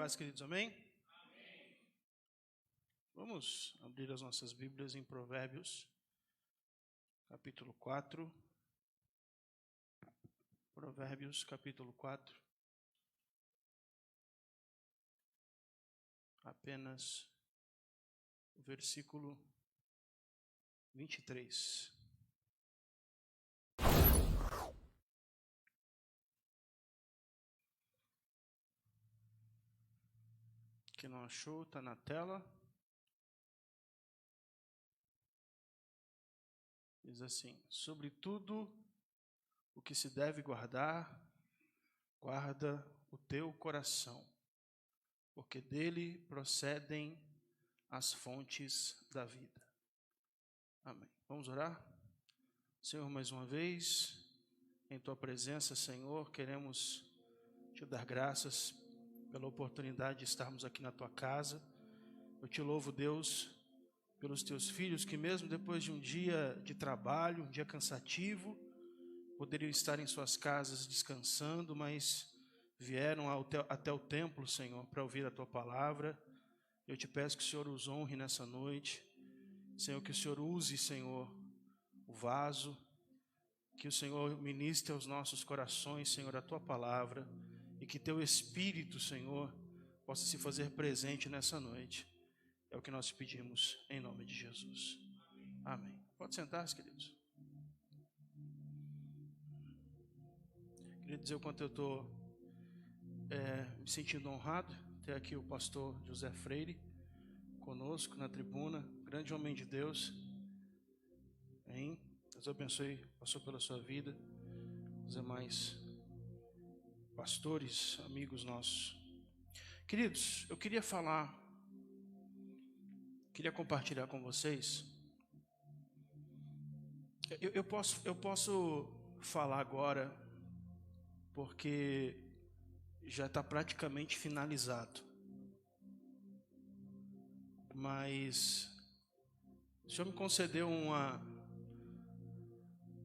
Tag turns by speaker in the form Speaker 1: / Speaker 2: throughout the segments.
Speaker 1: paz, queridos, amém? Vamos abrir as nossas Bíblias em Provérbios, capítulo 4. Provérbios, capítulo 4. Apenas o versículo 23. Quem não achou, está na tela. Diz assim: sobretudo o que se deve guardar, guarda o teu coração, porque dele procedem as fontes da vida. Amém. Vamos orar? Senhor, mais uma vez, em tua presença, Senhor, queremos te dar graças pela oportunidade de estarmos aqui na tua casa. Eu te louvo, Deus, pelos teus filhos que mesmo depois de um dia de trabalho, um dia cansativo, poderiam estar em suas casas descansando, mas vieram até o templo, Senhor, para ouvir a tua palavra. Eu te peço que o Senhor os honre nessa noite. Senhor, que o Senhor use, Senhor, o vaso, que o Senhor ministre aos nossos corações, Senhor, a tua palavra, e que teu Espírito, Senhor, possa se fazer presente nessa noite. É o que nós pedimos em nome de Jesus. Amém. Pode sentar-se, queridos. Queria dizer o quanto eu estou me sentindo honrado ter aqui o pastor José Freire conosco na tribuna, grande homem de Deus. Amém. Deus abençoe, passou pela sua vida, os demais pastores, amigos nossos. Queridos, eu queria compartilhar com vocês. Eu posso falar agora, porque já está praticamente finalizado. Mas o Senhor me concedeu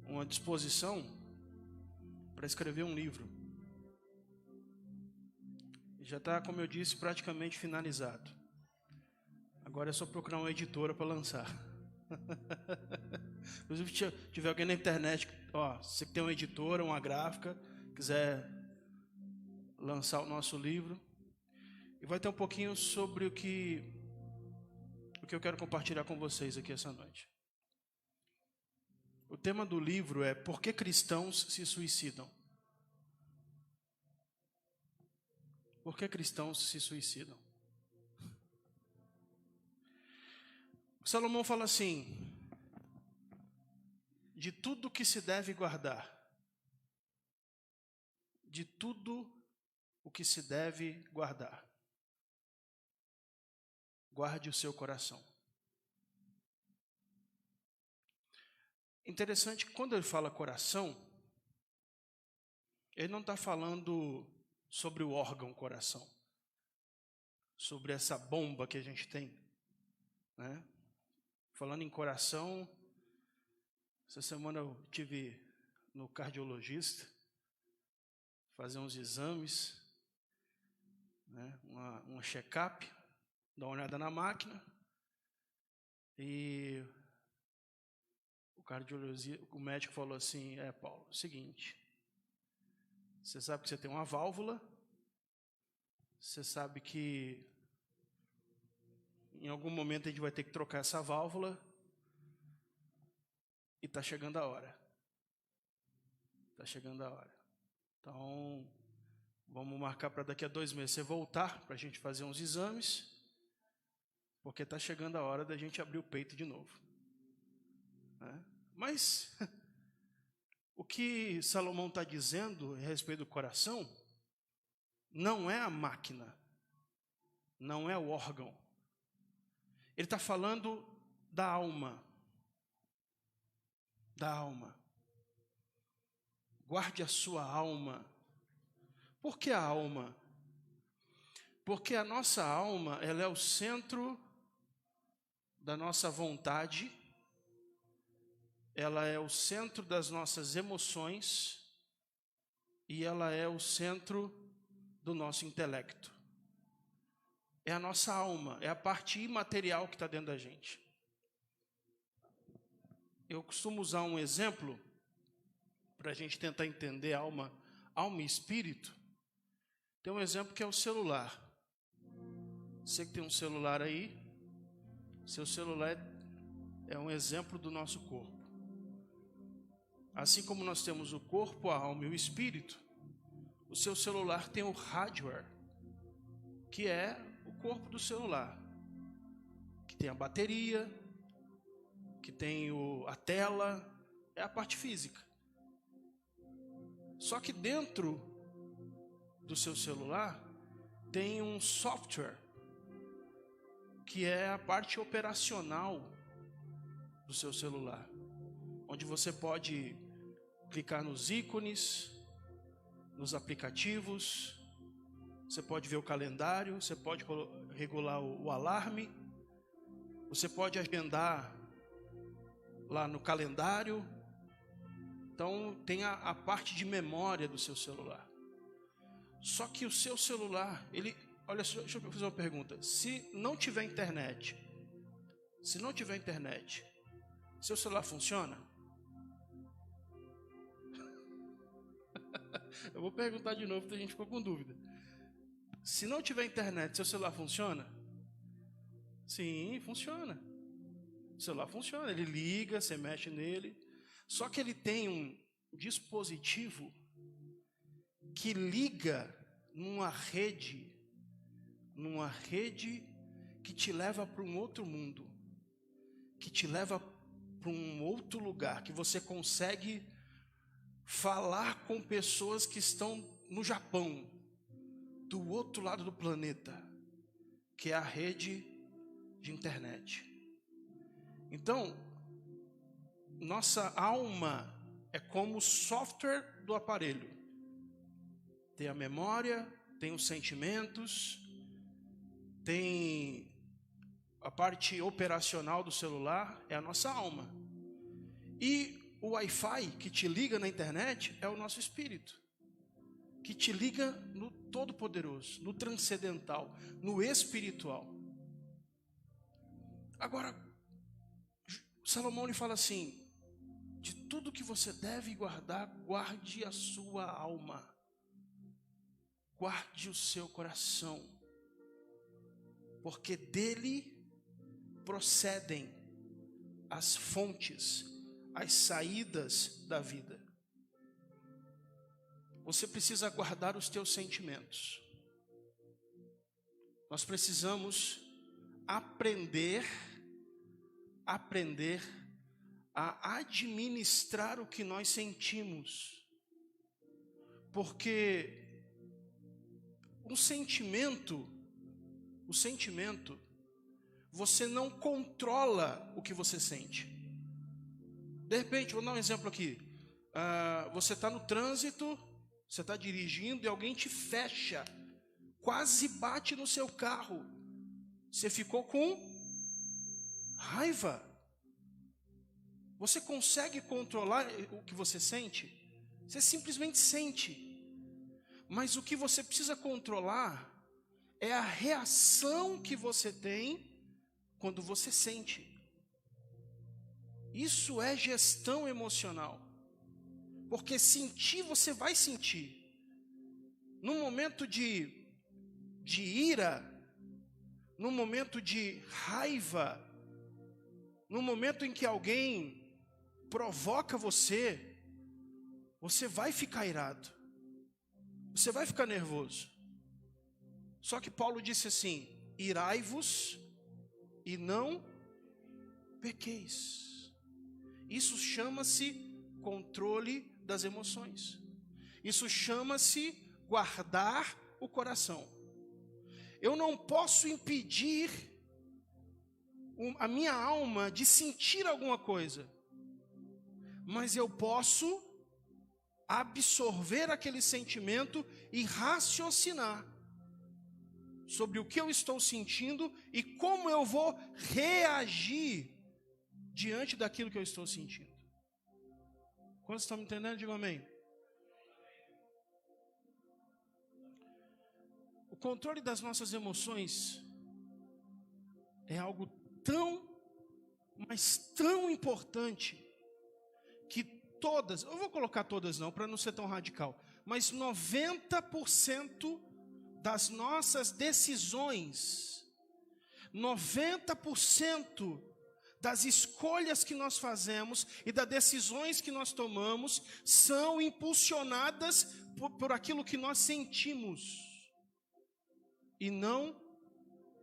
Speaker 1: uma disposição para escrever um livro. Já está, como eu disse, praticamente finalizado. Agora é só procurar uma editora para lançar. Inclusive, se tiver alguém na internet, se você tem uma editora, uma gráfica, quiser lançar o nosso livro, e vai ter um pouquinho sobre o que eu quero compartilhar com vocês aqui essa noite. O tema do livro é: por que cristãos se suicidam? Por que cristãos se suicidam? Salomão fala assim: de tudo que se deve guardar, de tudo o que se deve guardar, guarde o seu coração. Interessante que quando ele fala coração, ele não está falando sobre o órgão coração, sobre essa bomba que a gente tem, né? Falando em coração, essa semana eu tive no cardiologista, fazer uns exames, né? Uma check-up, dar uma olhada na máquina, e o médico falou assim: Paulo, é o seguinte, você sabe que você tem uma válvula, você sabe que em algum momento a gente vai ter que trocar essa válvula, e está chegando a hora. Está chegando a hora. Então, vamos marcar para daqui a 2 meses você voltar para a gente fazer uns exames, porque está chegando a hora da gente abrir o peito de novo. Né? Mas o que Salomão está dizendo a respeito do coração não é a máquina, não é o órgão. Ele está falando da alma. Da alma. Guarde a sua alma. Por que a alma? Porque a nossa alma, ela é o centro da nossa vontade, ela é o centro das nossas emoções e ela é o centro do nosso intelecto. é a nossa alma, é a parte imaterial que está dentro da gente. Eu costumo usar um exemplo para a gente tentar entender alma e espírito. Tem um exemplo que é o celular. Você que tem um celular aí, seu celular é um exemplo do nosso corpo. Assim como nós temos o corpo, a alma e o espírito, o seu celular tem o hardware, que é o corpo do celular, que tem a bateria, que tem a tela, é a parte física. Só que dentro do seu celular tem um software, que é a parte operacional do seu celular, onde você pode clicar nos ícones, nos aplicativos, você pode ver o calendário, você pode regular o alarme, você pode agendar lá no calendário. Então tem a parte de memória do seu celular. Só que o seu celular, olha, deixa eu fazer uma pergunta. Se não tiver internet, seu celular funciona? Eu vou perguntar de novo, porque a gente ficou com dúvida. Se não tiver internet, seu celular funciona? Sim, funciona. O celular funciona, ele liga, você mexe nele. Só que ele tem um dispositivo que liga numa rede que te leva para um outro mundo, que te leva para um outro lugar, que você consegue falar com pessoas que estão no Japão, do outro lado do planeta, que é a rede de internet. Então, nossa alma é como o software do aparelho. Tem a memória, tem os sentimentos, tem a parte operacional do celular, é a nossa alma. E o Wi-Fi que te liga na internet é o nosso espírito, que te liga no Todo-Poderoso, no transcendental, no espiritual. Agora, Salomão lhe fala assim: de tudo que você deve guardar, guarde a sua alma, guarde o seu coração, porque dele procedem as fontes, as saídas da vida. Você precisa guardar os teus sentimentos. Nós precisamos aprender a administrar o que nós sentimos. Porque o sentimento, você não controla o que você sente. De repente, vou dar um exemplo aqui. Você está no trânsito, você está dirigindo e alguém te fecha, quase bate no seu carro. Você ficou com raiva. Você consegue controlar o que você sente? Você simplesmente sente. Mas o que você precisa controlar é a reação que você tem quando você sente. Isso é gestão emocional. Porque sentir, você vai sentir. No momento de ira, no momento de raiva, no momento em que alguém provoca você, você vai ficar irado. Você vai ficar nervoso. Só que Paulo disse assim: irai-vos e não pequeis. Isso chama-se controle das emoções. Isso chama-se guardar o coração. Eu não posso impedir a minha alma de sentir alguma coisa, mas eu posso absorver aquele sentimento e raciocinar sobre o que eu estou sentindo e como eu vou reagir diante daquilo que eu estou sentindo. Quantos estão me entendendo? Digam amém. O controle das nossas emoções é algo tão, mas tão importante, que todas, eu vou colocar todas não, para não ser tão radical, mas 90% das nossas decisões, 90% das escolhas que nós fazemos e das decisões que nós tomamos são impulsionadas por aquilo que nós sentimos e não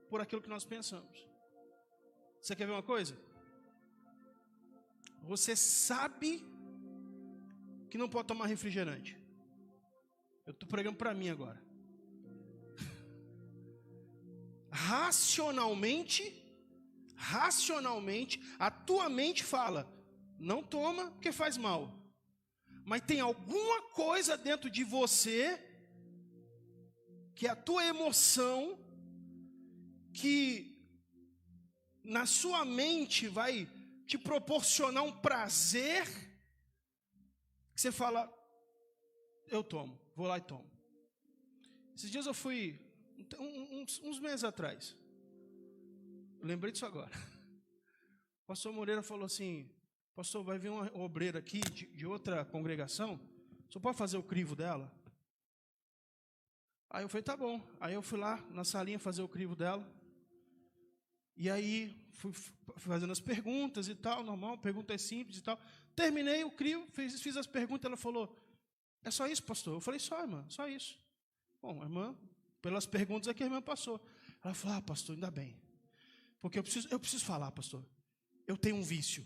Speaker 1: por aquilo que nós pensamos. Você quer ver uma coisa? Você sabe que não pode tomar refrigerante. Eu estou pregando para mim agora. Racionalmente, a tua mente fala, não toma porque faz mal. Mas tem alguma coisa dentro de você, que é a tua emoção, que na sua mente vai te proporcionar um prazer, que você fala, eu tomo, vou lá e tomo. Esses dias eu fui, uns meses atrás, eu lembrei disso agora. O pastor Moreira falou assim, pastor, vai vir uma obreira aqui de outra congregação, só pode fazer o crivo dela? Aí eu falei, tá bom. Aí eu fui lá na salinha fazer o crivo dela. E aí fui fazendo as perguntas e tal, normal, perguntas simples e tal. Terminei o crivo, fiz as perguntas, ela falou, é só isso, pastor? Eu falei, só, irmã, só isso. Bom, irmã, pelas perguntas que a irmã passou. Ela falou, pastor, ainda bem. Porque eu preciso falar, pastor. Eu tenho um vício.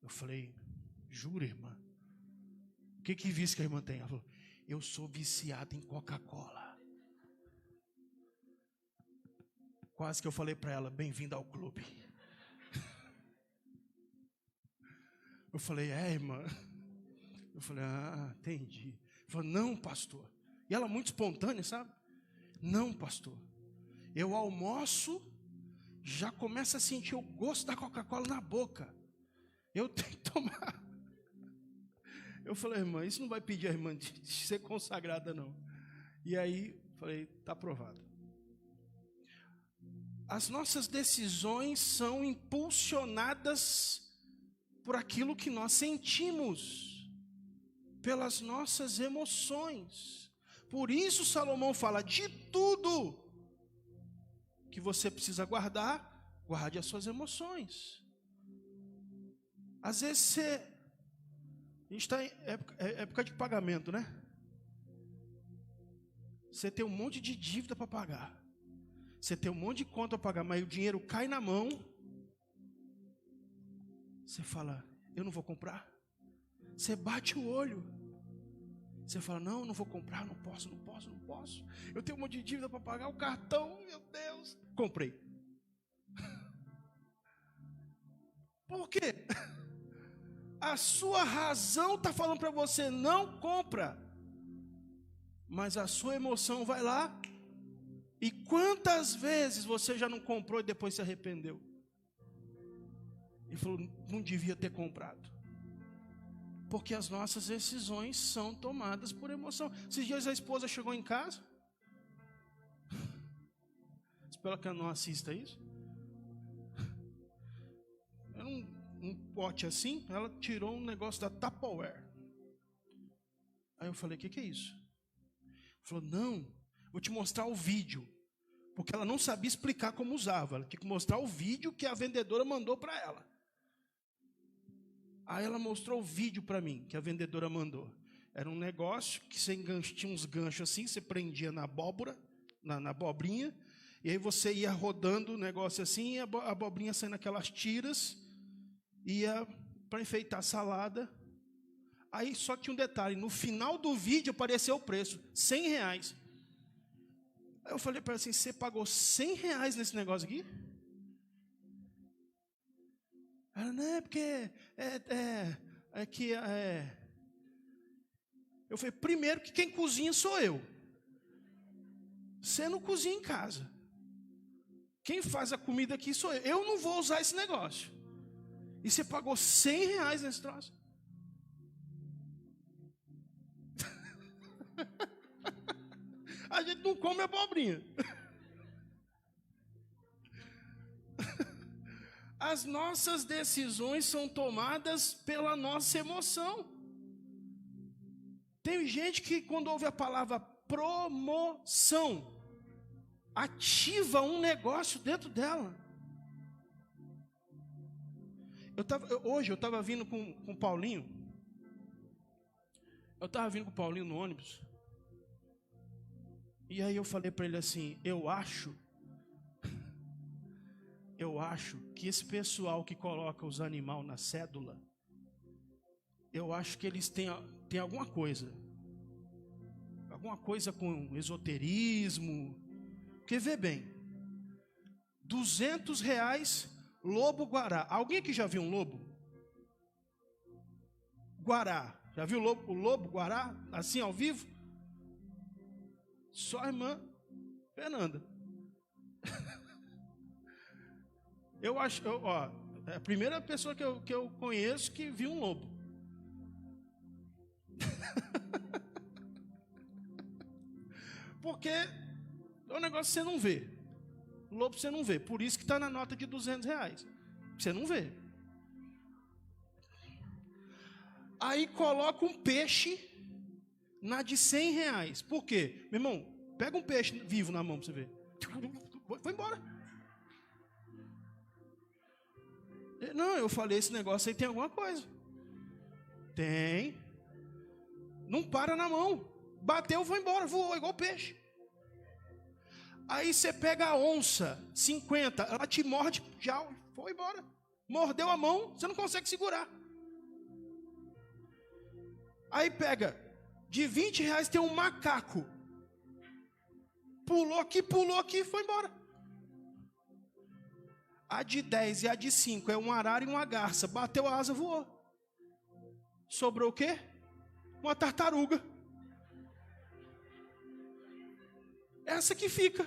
Speaker 1: Eu falei, jura, irmã? O que vício que a irmã tem? Ela falou, eu sou viciado em Coca-Cola. Quase que eu falei para ela, bem-vinda ao clube. Eu falei, irmã? Eu falei, entendi. Ela falou, não, pastor. E ela muito espontânea, sabe? Não, pastor. Eu almoço, já começo a sentir o gosto da Coca-Cola na boca. Eu tenho que tomar. Eu falei, irmã, isso não vai pedir a irmã de ser consagrada, não. E aí, falei, está aprovado. As nossas decisões são impulsionadas por aquilo que nós sentimos, pelas nossas emoções. Por isso Salomão fala, de tudo que você precisa guardar, guarde as suas emoções. Às vezes a gente está em época de pagamento, né? Você tem um monte de dívida para pagar. Você tem um monte de conta para pagar, mas o dinheiro cai na mão. Você fala, eu não vou comprar. Você bate o olho. Você fala, não vou comprar, não posso. Eu tenho um monte de dívida para pagar, o cartão, meu Deus. Comprei. Por quê? A sua razão está falando para você, não compra. Mas a sua emoção vai lá. E quantas vezes você já não comprou e depois se arrependeu? E falou, não devia ter comprado. Porque as nossas decisões são tomadas por emoção. Esses dias a esposa chegou em casa. Espero que ela não assista isso. Era um pote assim, ela tirou um negócio da Tupperware. Aí eu falei, o que é isso? Ela falou, não, vou te mostrar o vídeo. Porque ela não sabia explicar como usava. Ela tinha que mostrar o vídeo que a vendedora mandou para ela. Aí ela mostrou o vídeo para mim, que a vendedora mandou. Era um negócio que você tinha uns ganchos assim, você prendia na abóbora, na abobrinha, e aí você ia rodando o negócio assim, e a abobrinha saindo aquelas tiras, ia para enfeitar a salada. Aí só tinha um detalhe, no final do vídeo apareceu o preço, R$100. Aí eu falei para ela assim, você pagou R$100 nesse negócio aqui? Ela, não, é porque Eu falei, primeiro que quem cozinha sou eu. Você não cozinha em casa. Quem faz a comida aqui sou eu. Eu não vou usar esse negócio. E você pagou R$100 nesse troço? A gente não come abobrinha. As nossas decisões são tomadas pela nossa emoção. Tem gente que, quando ouve a palavra promoção, ativa um negócio dentro dela. Hoje eu estava vindo com o Paulinho. Eu estava vindo com o Paulinho no ônibus. E aí eu falei para ele assim, eu acho que esse pessoal que coloca os animais na cédula, eu acho que eles têm alguma coisa com esoterismo. Porque vê bem, R$200 lobo guará. Alguém aqui já viu um lobo? Guará. Já viu o lobo guará assim ao vivo? Só a irmã Fernanda. Eu acho, é a primeira pessoa que eu conheço que viu um lobo. Porque é um negócio que você não vê. Lobo você não vê. Por isso que está na nota de R$200. Você não vê. Aí coloca um peixe na de R$100. Por quê? Meu irmão, pega um peixe vivo na mão para você ver. Foi embora. Não, eu falei, esse negócio aí tem alguma coisa. Tem. Não para na mão. Bateu, foi embora, voou igual peixe. Aí você pega a onça, 50, ela te morde, já foi embora. Mordeu a mão, você não consegue segurar. Aí pega, de R$20 tem um macaco. Pulou aqui, foi embora. A de 10 e a de 5 é um arara e uma garça. Bateu a asa, voou. Sobrou o quê? Uma tartaruga. Essa que fica.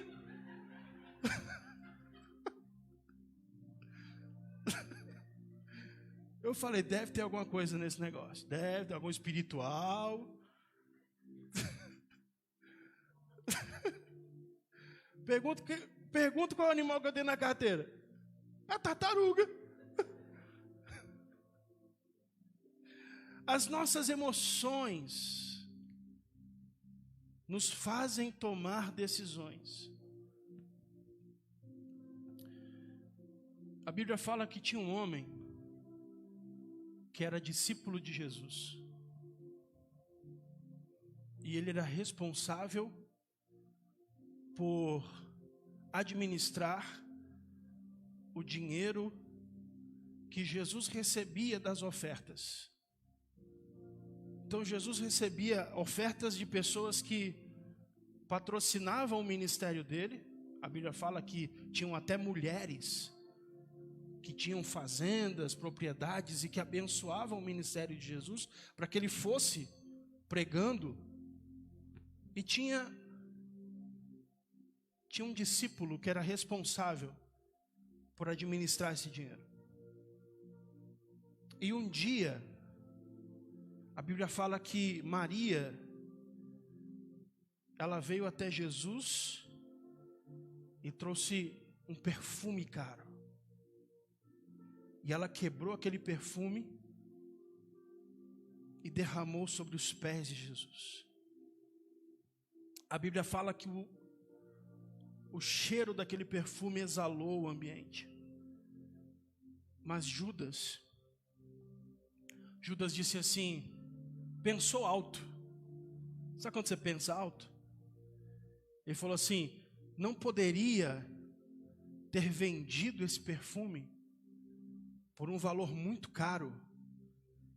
Speaker 1: Eu falei, deve ter alguma coisa nesse negócio. Deve ter algum espiritual. Pergunta qual animal que eu tenho na carteira. A tartaruga. As nossas emoções nos fazem tomar decisões. A Bíblia fala que tinha um homem que era discípulo de Jesus. E ele era responsável por administrar o dinheiro que Jesus recebia das ofertas. Então Jesus recebia ofertas de pessoas que patrocinavam o ministério dele. A Bíblia fala que tinham até mulheres que tinham fazendas, propriedades e que abençoavam o ministério de Jesus para que ele fosse pregando. E tinha um discípulo que era responsável por administrar esse dinheiro. E um dia, a Bíblia fala que Maria, ela veio até Jesus e trouxe um perfume caro. E ela quebrou aquele perfume e derramou sobre os pés de Jesus. A Bíblia fala que o cheiro daquele perfume exalou o ambiente. Mas Judas disse assim, pensou alto. Sabe quando você pensa alto? Ele falou assim, não poderia ter vendido esse perfume por um valor muito caro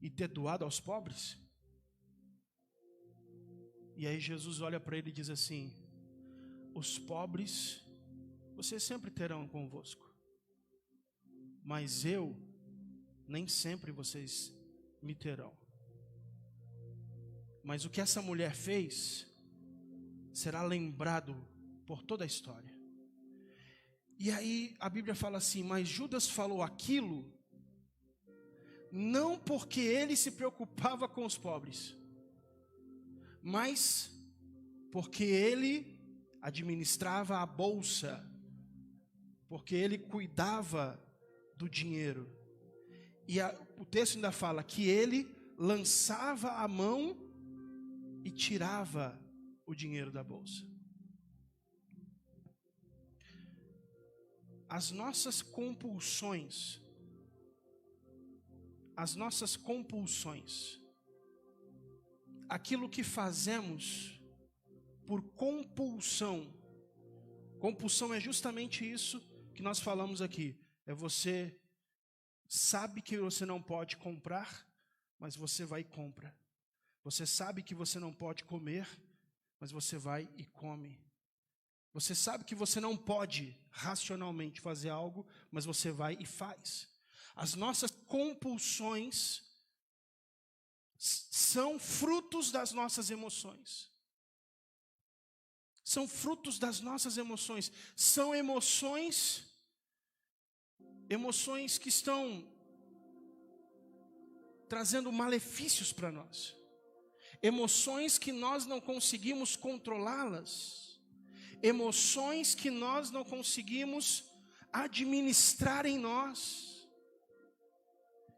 Speaker 1: e ter doado aos pobres? E aí Jesus olha para ele e diz assim, os pobres vocês sempre terão convosco, mas eu nem sempre vocês me terão. Mas o que essa mulher fez será lembrado por toda a história. E aí a Bíblia fala assim, mas Judas falou aquilo não porque ele se preocupava com os pobres, mas porque ele administrava a bolsa, porque ele cuidava do dinheiro. E o texto ainda fala que ele lançava a mão e tirava o dinheiro da bolsa. As nossas compulsões, aquilo que fazemos por compulsão. Compulsão é justamente isso que nós falamos aqui. É você sabe que você não pode comprar, mas você vai e compra. Você sabe que você não pode comer, mas você vai e come. Você sabe que você não pode racionalmente fazer algo, mas você vai e faz. As nossas compulsões são frutos das nossas emoções. São frutos das nossas emoções. São emoções que estão trazendo malefícios para nós. Emoções que nós não conseguimos controlá-las. Emoções que nós não conseguimos administrar em nós.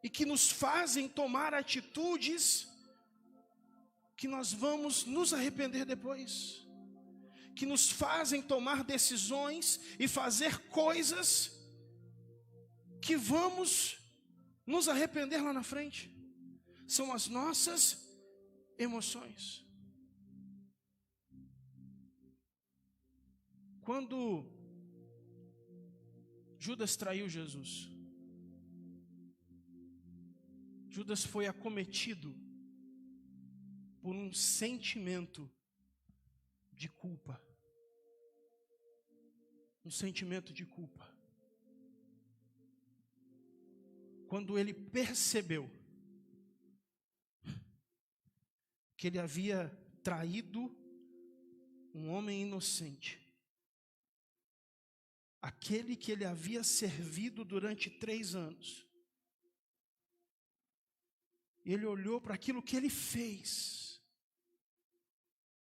Speaker 1: E que nos fazem tomar atitudes que nós vamos nos arrepender depois. Que nos fazem tomar decisões e fazer coisas que vamos nos arrepender lá na frente. São as nossas emoções. Quando Judas traiu Jesus, Judas foi acometido por um sentimento de culpa. Um sentimento de culpa. Quando ele percebeu que ele havia traído um homem inocente, aquele que ele havia servido durante 3 anos, ele olhou para aquilo que ele fez,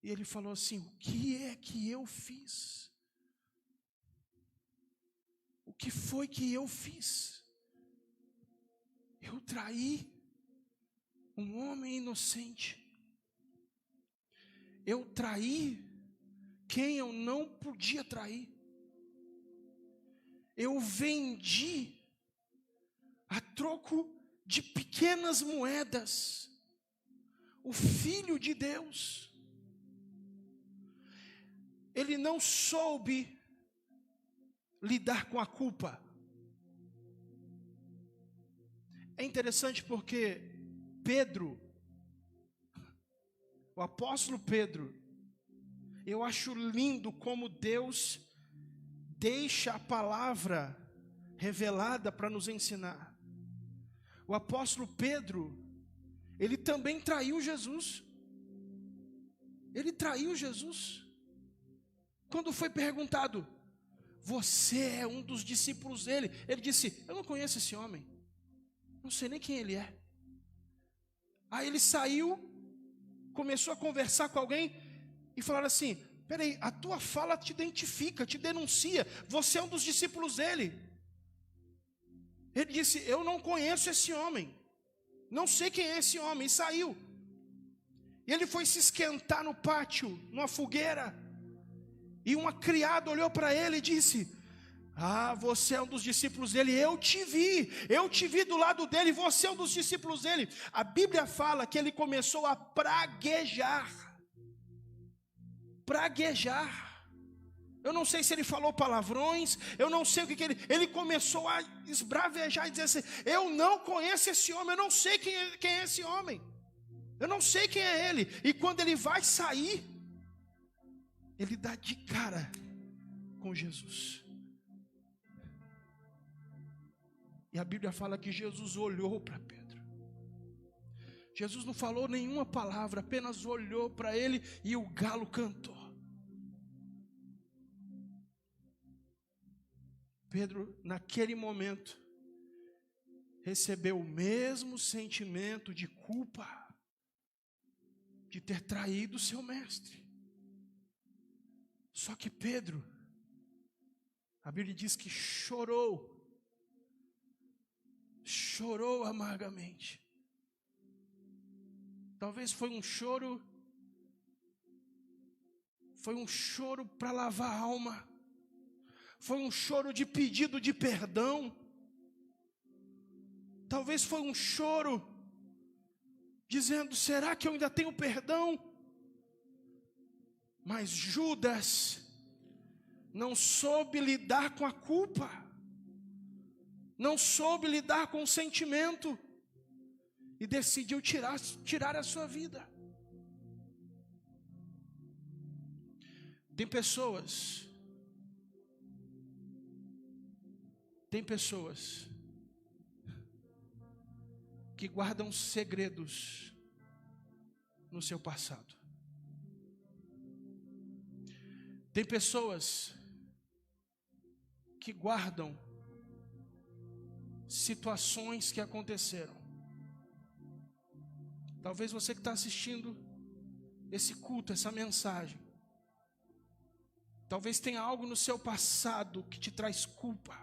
Speaker 1: e ele falou assim: o que é que eu fiz? O que foi que eu fiz? Eu traí um homem inocente. Eu traí quem eu não podia trair. Eu vendi a troco de pequenas moedas o Filho de Deus. Ele não soube lidar com a culpa. É interessante porque Pedro, o apóstolo Pedro, eu acho lindo como Deus deixa a palavra revelada para nos ensinar. O apóstolo Pedro, ele também traiu Jesus. Ele traiu Jesus. Quando foi perguntado: você é um dos discípulos dele? Ele disse: eu não conheço esse homem. Não sei nem quem ele é. Aí ele saiu, começou a conversar com alguém e falaram assim: peraí, a tua fala te identifica, te denuncia. Você é um dos discípulos dele. Ele disse: eu não conheço esse homem. Não sei quem é esse homem. E saiu. E ele foi se esquentar no pátio, numa fogueira. E uma criada olhou para ele e disse: ah, você é um dos discípulos dele. Eu te vi do lado dele. Você é um dos discípulos dele. A Bíblia fala que ele começou a praguejar. Eu não sei se ele falou palavrões, eu não sei o que ele começou a esbravejar e dizer assim: eu não conheço esse homem, eu não sei quem é esse homem, eu não sei quem é ele. E quando ele vai sair, ele dá de cara com Jesus. E a Bíblia fala que Jesus olhou para Pedro. Jesus não falou nenhuma palavra, apenas olhou para ele e o galo cantou. Pedro, naquele momento, recebeu o mesmo sentimento de culpa, de ter traído seu mestre. Só que Pedro, a Bíblia diz que chorou, chorou amargamente. Talvez foi um choro para lavar a alma. Foi um choro de pedido de perdão. Talvez foi um choro dizendo: será que eu ainda tenho perdão? Mas Judas não soube lidar com a culpa, não soube lidar com o sentimento e decidiu tirar a sua vida. Tem pessoas que guardam segredos no seu passado. Tem pessoas que guardam situações que aconteceram. Talvez você que está assistindo esse culto, essa mensagem, talvez tenha algo no seu passado que te traz culpa.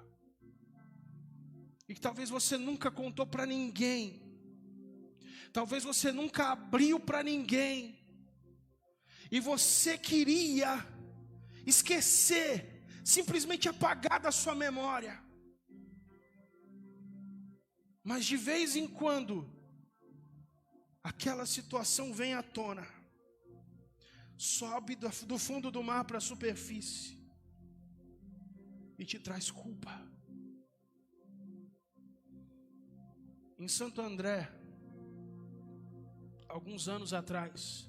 Speaker 1: E que talvez você nunca contou para ninguém. Talvez você nunca abriu para ninguém. E você queria esquecer, simplesmente apagar da sua memória. Mas de vez em quando, aquela situação vem à tona. Sobe do fundo do mar para a superfície. E te traz culpa. Em Santo André, alguns anos atrás,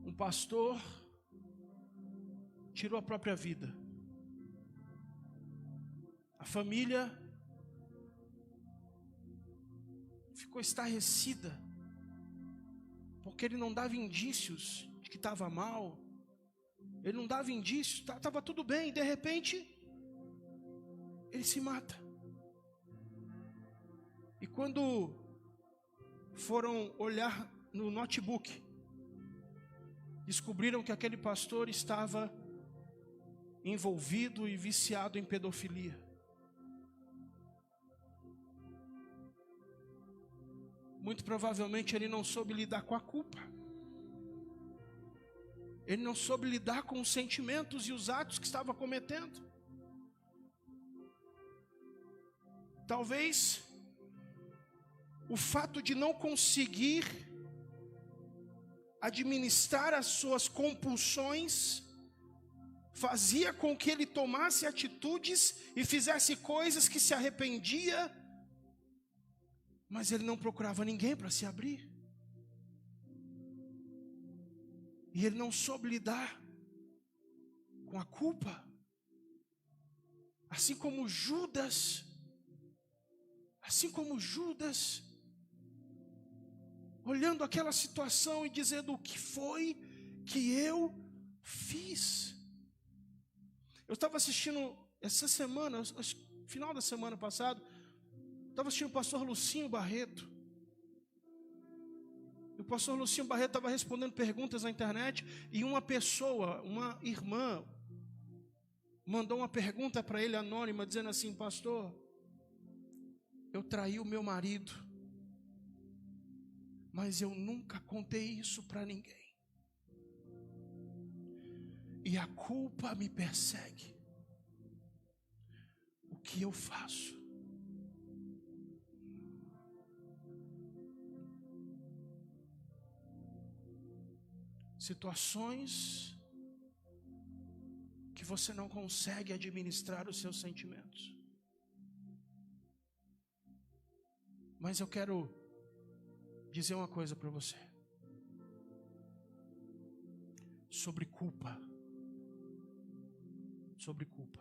Speaker 1: um pastor tirou a própria vida. A família ficou estarrecida, porque ele não dava indícios de que estava mal, ele não dava indícios, estava tudo bem, e de repente, ele se mata. E quando foram olhar no notebook, descobriram que aquele pastor estava envolvido e viciado em pedofilia. Muito provavelmente ele não soube lidar com a culpa. Ele não soube lidar com os sentimentos e os atos que estava cometendo. Talvez o fato de não conseguir administrar as suas compulsões fazia com que ele tomasse atitudes e fizesse coisas que se arrependia, mas ele não procurava ninguém para se abrir. E ele não soube lidar com a culpa. Assim como Judas, olhando aquela situação e dizendo: o que foi que eu fiz? Eu estava assistindo essa semana, final da semana passada, estava assistindo o pastor Lucinho Barreto. E o pastor Lucinho Barreto estava respondendo perguntas na internet, e uma pessoa, uma irmã, mandou uma pergunta para ele anônima, dizendo assim: pastor, eu traí o meu marido, mas eu nunca contei isso para ninguém. E a culpa me persegue. O que eu faço? Situações que você não consegue administrar os seus sentimentos. Mas eu quero dizer uma coisa para você sobre culpa. Sobre culpa.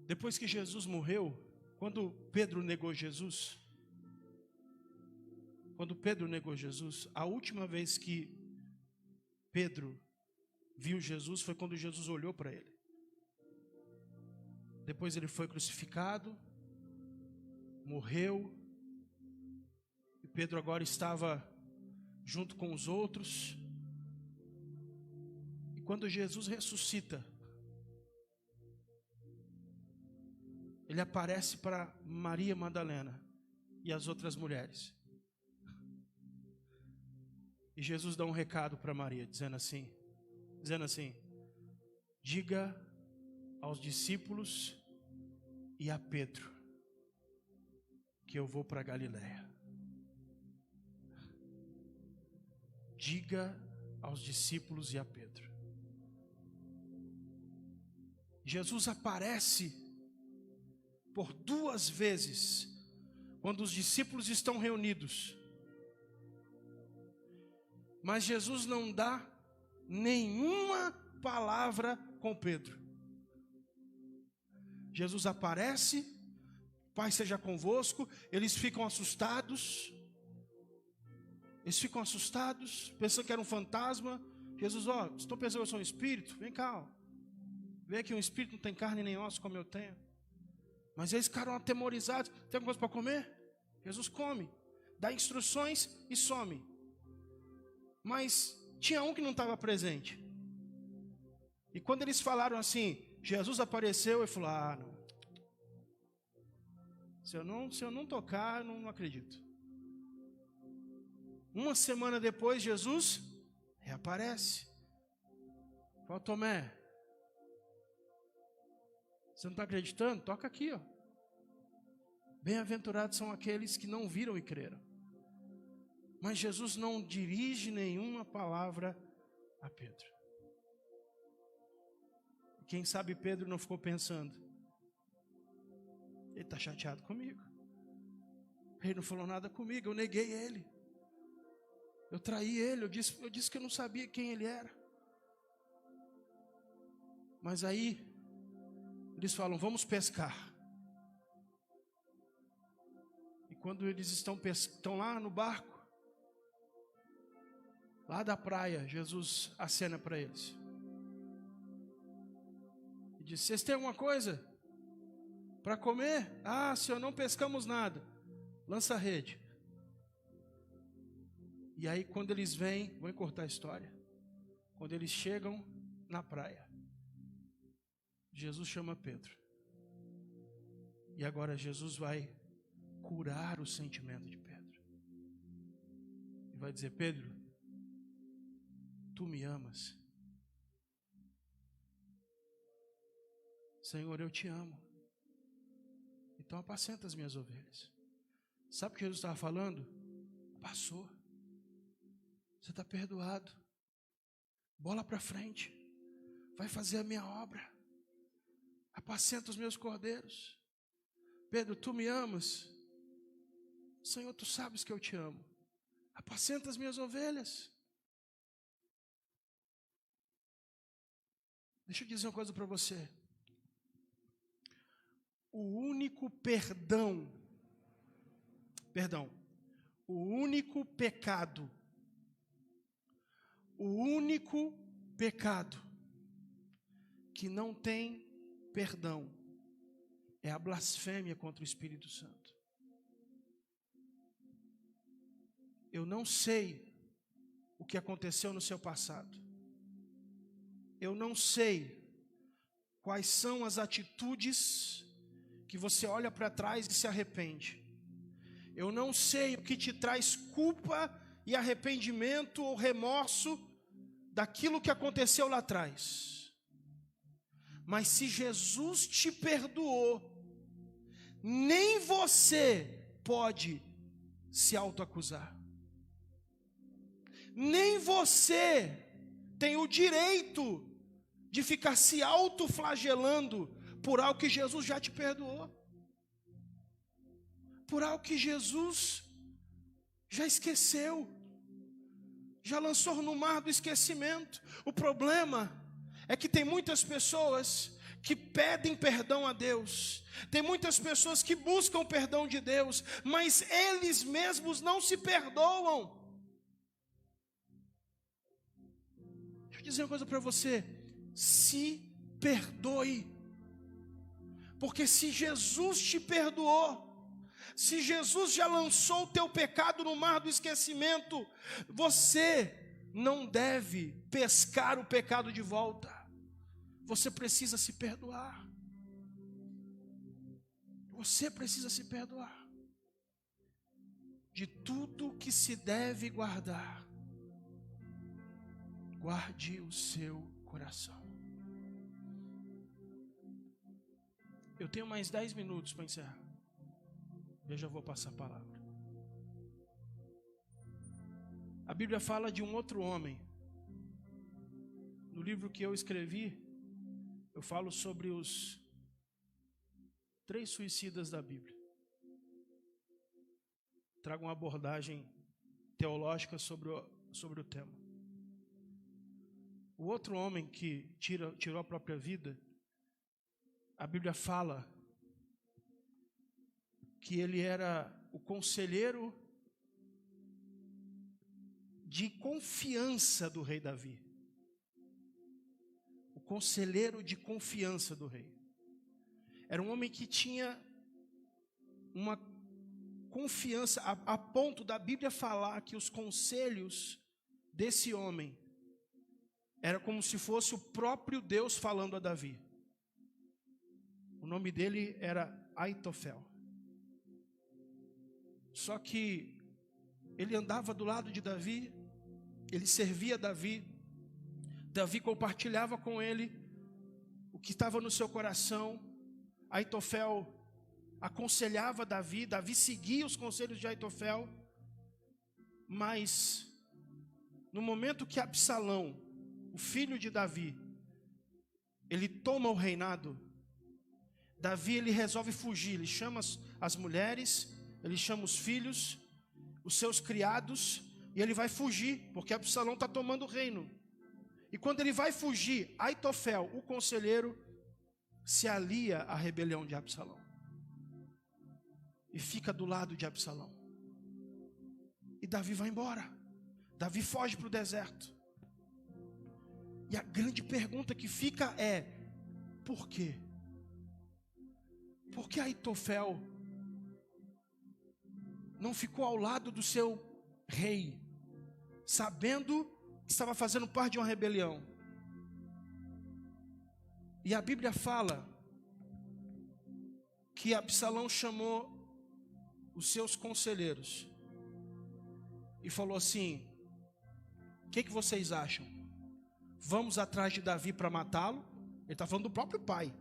Speaker 1: Depois que Jesus morreu, quando Pedro negou Jesus, a última vez que Pedro viu Jesus foi quando Jesus olhou para ele. Depois ele foi crucificado, morreu, e Pedro agora estava junto com os outros. E quando Jesus ressuscita, ele aparece para Maria Madalena e as outras mulheres. E Jesus dá um recado para Maria, dizendo assim, diga aos discípulos e a Pedro que eu vou para Galiléia. Diga aos discípulos e a Pedro. Jesus aparece por 2 vezes quando os discípulos estão reunidos. Mas Jesus não dá nenhuma palavra com Pedro. Jesus aparece, Pai seja convosco, eles ficam assustados, pensando que era um fantasma. Jesus, estou pensando que eu sou um espírito, vem cá, vê que um espírito não tem carne nem osso como eu tenho. Mas eles ficaram atemorizados, tem alguma coisa para comer? Jesus come, dá instruções e some. Mas tinha um que não estava presente. E quando eles falaram assim, Jesus apareceu, ele falou, não. Se eu não tocar, eu não acredito. Uma semana depois, Jesus reaparece. Fala, Tomé, você não está acreditando? Toca aqui, ó. Bem-aventurados são aqueles que não viram e creram. Mas Jesus não dirige nenhuma palavra a Pedro. Quem sabe Pedro não ficou pensando, ele está chateado comigo. Ele não falou nada comigo, eu neguei ele. Eu traí ele, eu disse que eu não sabia quem ele era. Mas aí, eles falam, vamos pescar. E quando eles estão lá no barco, lá da praia, Jesus acena para eles. E diz, vocês têm alguma coisa para comer? Senhor, não pescamos nada. Lança a rede. E aí quando eles vêm, vou encurtar a história. Quando eles chegam na praia, Jesus chama Pedro. E agora Jesus vai curar o sentimento de Pedro. E vai dizer, Pedro, tu me amas? Senhor, eu te amo. Então apacenta as minhas ovelhas. Sabe o que Jesus estava falando? Passou. Você está perdoado. Bola para frente. Vai fazer a minha obra. Apacenta os meus cordeiros. Pedro, tu me amas? Senhor, tu sabes que eu te amo. Apacenta as minhas ovelhas. Deixa eu dizer uma coisa para você. O único pecado que não tem perdão é a blasfêmia contra o Espírito Santo. Eu não sei o que aconteceu no seu passado. Eu não sei quais são as atitudes que você olha para trás e se arrepende. Eu não sei o que te traz culpa e arrependimento ou remorso daquilo que aconteceu lá atrás. Mas se Jesus te perdoou, nem você pode se autoacusar. Nem você tem o direito de ficar se autoflagelando por algo que Jesus já te perdoou. Por algo que Jesus já esqueceu. Já lançou no mar do esquecimento. O problema é que tem muitas pessoas que pedem perdão a Deus. Tem muitas pessoas que buscam perdão de Deus, mas eles mesmos não se perdoam. Deixa eu dizer uma coisa para você. Se perdoe. Porque se Jesus te perdoou, se Jesus já lançou o teu pecado no mar do esquecimento, você não deve pescar o pecado de volta. Você precisa se perdoar. Você precisa se perdoar. De tudo que se deve guardar, guarde o seu coração. Eu tenho mais 10 minutos para encerrar. Eu já vou passar a palavra. A Bíblia fala de um outro homem. No livro que eu escrevi, eu falo sobre os 3 suicidas da Bíblia. Trago uma abordagem teológica sobre o tema. O outro homem que tirou a própria vida, a Bíblia fala que ele era o conselheiro de confiança do rei Davi. O conselheiro de confiança do rei. Era um homem que tinha uma confiança, a ponto da Bíblia falar que os conselhos desse homem era como se fosse o próprio Deus falando a Davi. O nome dele era Aitofel. Só que ele andava do lado de Davi, ele servia Davi, Davi compartilhava com ele o que estava no seu coração. Aitofel aconselhava Davi, Davi seguia os conselhos de Aitofel, mas no momento que Absalão, o filho de Davi, ele toma o reinado, Davi ele resolve fugir, ele chama as mulheres, ele chama os filhos, os seus criados, e ele vai fugir, porque Absalão está tomando o reino. E quando ele vai fugir, Aitofel, o conselheiro, se alia à rebelião de Absalão. E fica do lado de Absalão. E Davi vai embora. Davi foge para o deserto. E a grande pergunta que fica é: por quê? Por que Aitofel não ficou ao lado do seu rei, sabendo que estava fazendo parte de uma rebelião? E a Bíblia fala que Absalão chamou os seus conselheiros e falou assim: o que vocês acham? Vamos atrás de Davi para matá-lo? Ele está falando do próprio pai,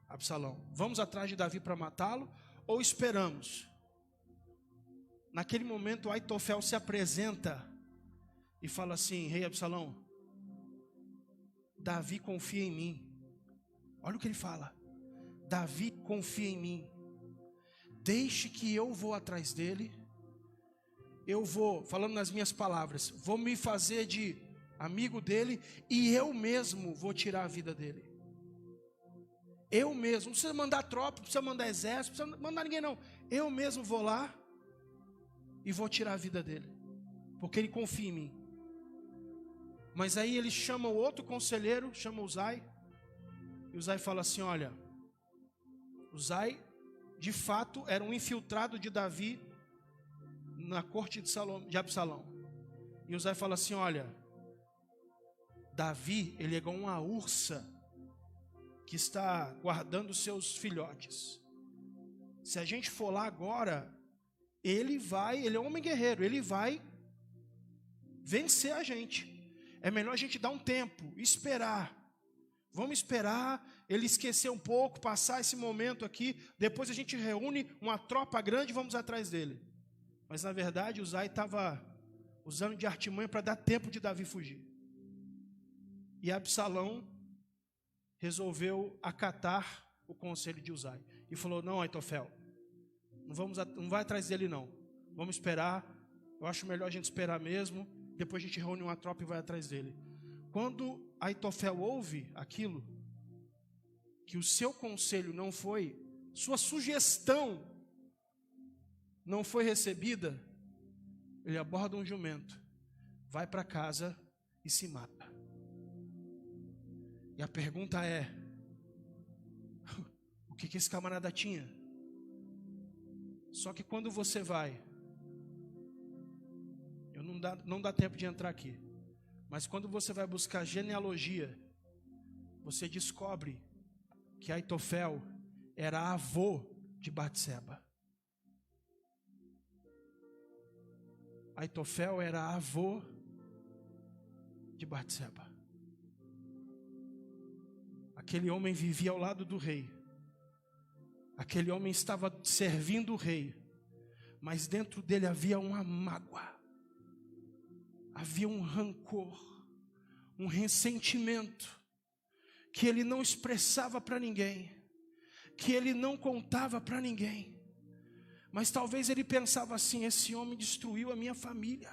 Speaker 1: Absalão. Vamos atrás de Davi para matá-lo ou esperamos? Naquele momento, Aitofel se apresenta e fala assim: rei Absalão, Davi confia em mim. Olha o que ele fala: Davi confia em mim. Deixe que eu vou atrás dele. Eu vou, falando nas minhas palavras, vou me fazer de amigo dele e eu mesmo vou tirar a vida dele. Eu mesmo, não precisa mandar tropa, não precisa mandar exército, não precisa mandar ninguém não. Eu mesmo vou lá e vou tirar a vida dele, porque ele confia em mim. Mas aí ele chama o outro conselheiro, chama Uzai, e Uzai fala assim: olha, Uzai de fato era um infiltrado de Davi na corte de Absalão. E Uzai fala assim: olha, Davi, ele é igual uma ursa que está guardando seus filhotes. Se a gente for lá agora, ele é um homem guerreiro, ele vai vencer a gente. É melhor a gente dar um tempo, esperar. Vamos esperar ele esquecer um pouco, passar esse momento aqui, depois a gente reúne uma tropa grande e vamos atrás dele. Mas na verdade Uzai estava usando de artimanha para dar tempo de Davi fugir. E Absalão resolveu acatar o conselho de Uzai e falou: não, Aitofel, não vai atrás dele não, vamos esperar. Eu acho melhor a gente esperar mesmo, depois a gente reúne uma tropa e vai atrás dele. Quando Aitofel ouve aquilo, que o seu conselho não foi, sua sugestão não foi recebida, ele aborda um jumento, vai para casa e se mata. E a pergunta é: o que esse camarada tinha? Só que quando você vai, não dá tempo de entrar aqui, mas quando você vai buscar genealogia, você descobre que Aitofel era avô de Batseba. Aitofel era avô de Batseba. Aquele homem vivia ao lado do rei. Aquele homem estava servindo o rei. Mas dentro dele havia uma mágoa. Havia um rancor, um ressentimento que ele não expressava para ninguém, que ele não contava para ninguém. Mas talvez ele pensava assim: esse homem destruiu a minha família.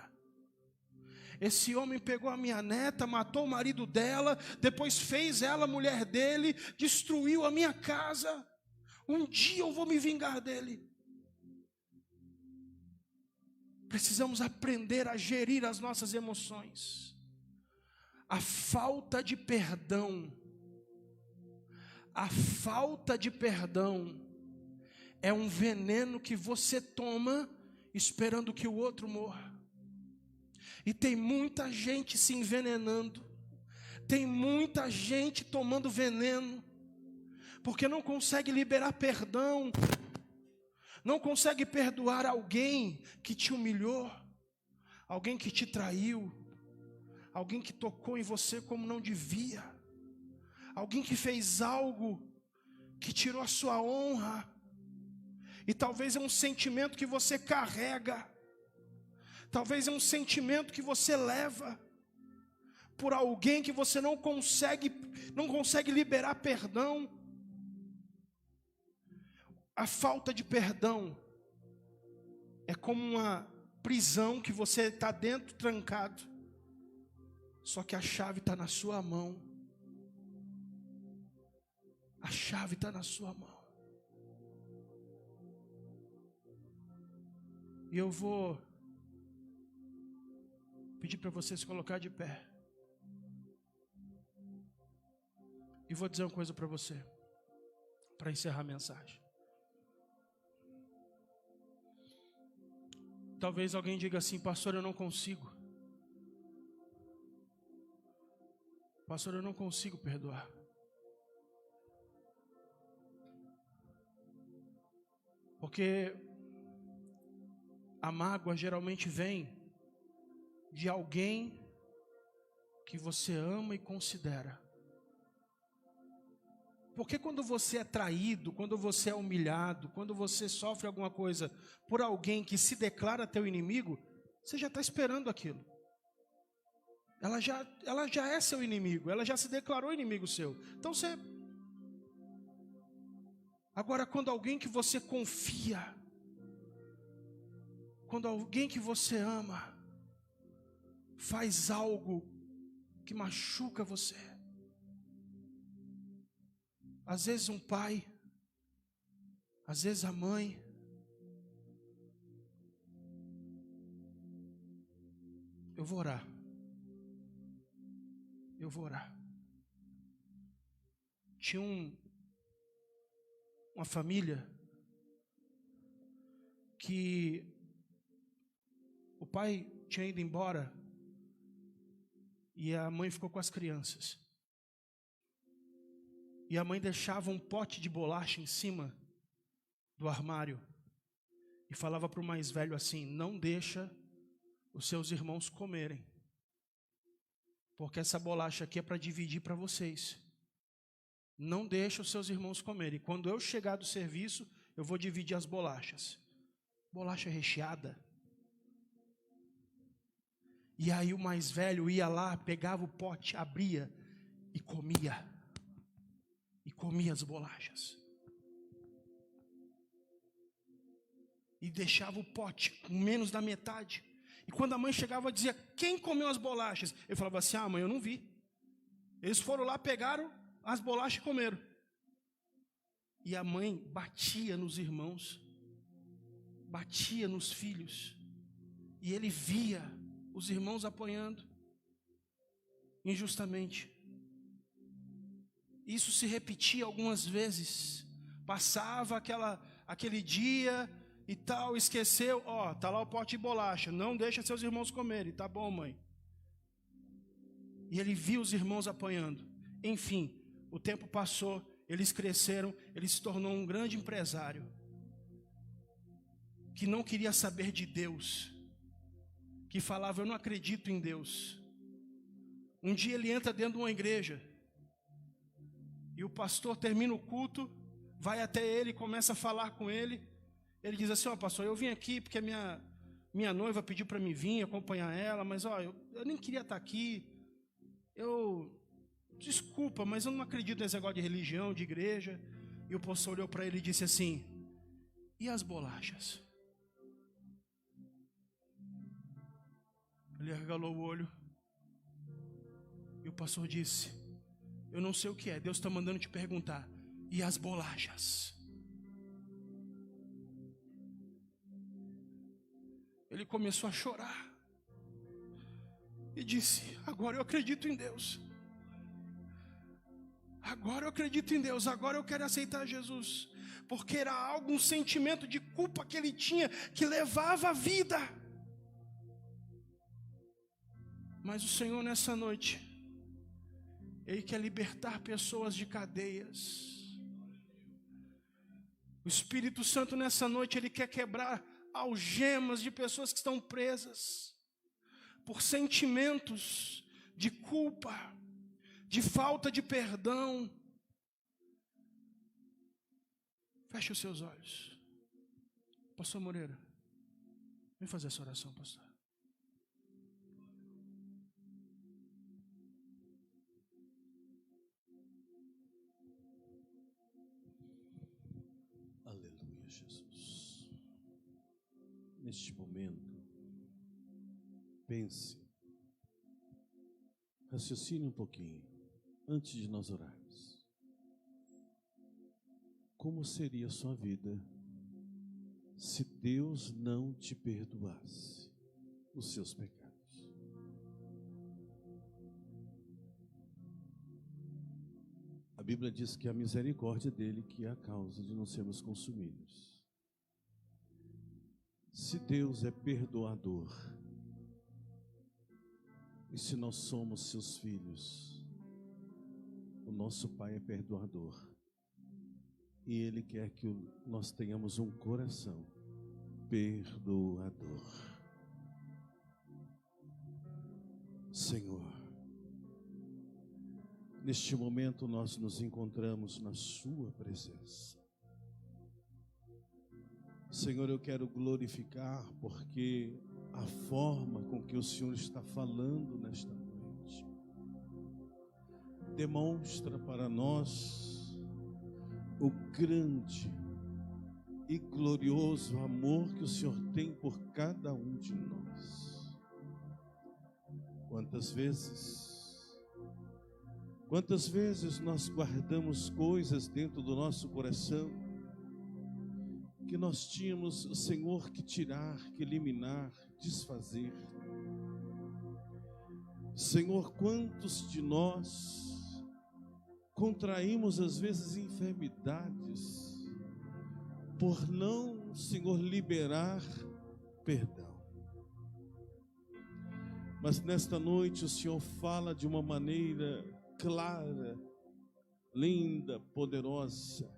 Speaker 1: Esse homem pegou a minha neta, matou o marido dela, depois fez ela mulher dele, destruiu a minha casa. Um dia eu vou me vingar dele. Precisamos aprender a gerir as nossas emoções. A falta de perdão é um veneno que você toma esperando que o outro morra. E tem muita gente se envenenando, tem muita gente tomando veneno, porque não consegue liberar perdão, não consegue perdoar alguém que te humilhou, alguém que te traiu, alguém que tocou em você como não devia, alguém que fez algo que tirou a sua honra. E talvez é um sentimento que você carrega, talvez é um sentimento que você leva por alguém que você não consegue liberar perdão. A falta de perdão é como uma prisão que você está dentro trancado, só que a chave está na sua mão. A chave está na sua mão. E eu vou pedir para você se colocar de pé. E vou dizer uma coisa para você, para encerrar a mensagem. Talvez alguém diga assim: pastor, eu não consigo. Pastor, eu não consigo perdoar. Porque a mágoa geralmente vem de alguém que você ama e considera. Porque quando você é traído, quando você é humilhado, quando você sofre alguma coisa por alguém que se declara teu inimigo, você já está esperando aquilo. Ela já é seu inimigo, ela já se declarou inimigo seu. Então você... Agora, quando alguém que você confia, quando alguém que você ama faz algo que machuca você, às vezes um pai, às vezes a mãe, eu vou orar. Tinha uma família que o pai tinha ido embora e a mãe ficou com as crianças. E a mãe deixava um pote de bolacha em cima do armário e falava para o mais velho assim: não deixa os seus irmãos comerem, porque essa bolacha aqui é para dividir para vocês. Não deixa os seus irmãos comerem. Quando eu chegar do serviço, eu vou dividir as bolachas. Bolacha recheada. E aí o mais velho ia lá, pegava o pote, abria e comia. E comia as bolachas. E deixava o pote com menos da metade. E quando a mãe chegava, dizia: quem comeu as bolachas? Ele falava assim: ah, mãe, eu não vi. Eles foram lá, pegaram as bolachas e comeram. E a mãe batia nos irmãos, batia nos filhos. E ele via os irmãos apanhando injustamente. Isso se repetia algumas vezes. Passava aquele dia e tal, esqueceu, tá lá o pote de bolacha, não deixa seus irmãos comerem. Tá bom, mãe. E ele via os irmãos apanhando. Enfim, o tempo passou, eles cresceram, ele se tornou um grande empresário. que não queria saber de Deus, que falava: eu não acredito em Deus. Um dia ele entra dentro de uma igreja, e o pastor termina o culto, vai até ele e começa a falar com ele. Ele diz assim: ó, pastor, eu vim aqui porque a minha noiva pediu para mim vir acompanhar ela, mas ó, eu nem queria estar aqui. Desculpa, mas eu não acredito nesse negócio de religião, de igreja. E o pastor olhou para ele e disse assim: e as bolachas? Ele arregalou o olho. E o pastor disse: eu não sei o que é, Deus está mandando te perguntar. E as bolachas? Ele começou a chorar e disse: agora eu acredito em Deus. Agora eu acredito em Deus, agora eu quero aceitar Jesus. Porque era algo, um sentimento de culpa que ele tinha, que levava a vida. Mas o Senhor nessa noite, Ele quer libertar pessoas de cadeias. O Espírito Santo nessa noite, Ele quer quebrar algemas de pessoas que estão presas por sentimentos de culpa, de falta de perdão. Feche os seus olhos. Pastor Moreira, vem fazer essa oração, pastor.
Speaker 2: Aleluia, Jesus. Neste momento, pense, raciocine um pouquinho, antes de nós orarmos. Como seria a sua vida se Deus não te perdoasse os seus pecados? A Bíblia diz que a misericórdia dele que é a causa de não sermos consumidos. Se Deus é perdoador, e se nós somos seus filhos, o nosso Pai é perdoador. E Ele quer que nós tenhamos um coração perdoador. Senhor, neste momento nós nos encontramos na Sua presença. Senhor, eu quero glorificar porque a forma com que o Senhor está falando nesta noite demonstra para nós o grande e glorioso amor que o Senhor tem por cada um de nós. Quantas vezes nós guardamos coisas dentro do nosso coração que nós tínhamos, Senhor, que tirar, que eliminar, desfazer. Senhor, quantos de nós contraímos às vezes enfermidades por não, Senhor, liberar perdão. Mas nesta noite o Senhor fala de uma maneira clara, linda, poderosa.